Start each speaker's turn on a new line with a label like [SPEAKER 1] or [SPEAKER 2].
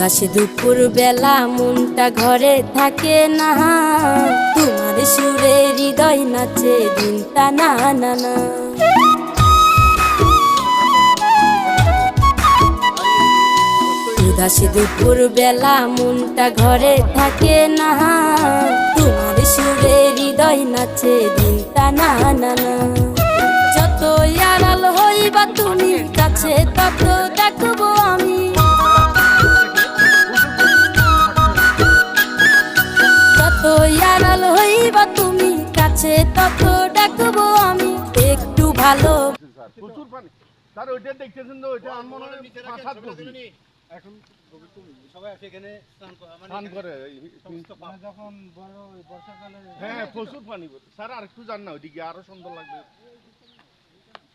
[SPEAKER 1] উদাস দুপুর বেলা মনটা ঘরে থাকে না, তোমার সুরে হৃদয় নাচে দিনটা না না না। উদাস দুপুর বেলা মনটা ঘরে থাকে না, তোমার সুরে হৃদয় নাচে দিনটা না না না। যত আড়াল হইবা তুমি কাছে তত ডাকবো আমি, যত আড়াল হইবা তুমি কাছে তত ডাকবো আমি। একটু ভালো
[SPEAKER 2] প্রচুর পানি স্যার, ওইটা দেখতেছেন তো, ওইটা আমার মনে হয় 5-7 গভীর। এখন
[SPEAKER 3] সবাই সেখানে
[SPEAKER 2] স্নান করে
[SPEAKER 3] যখন বড় বর্ষাকালে
[SPEAKER 2] হ্যাঁ প্রচুর পানি স্যার। আর একটু যান না ওইদিকে, আরো সুন্দর লাগবে।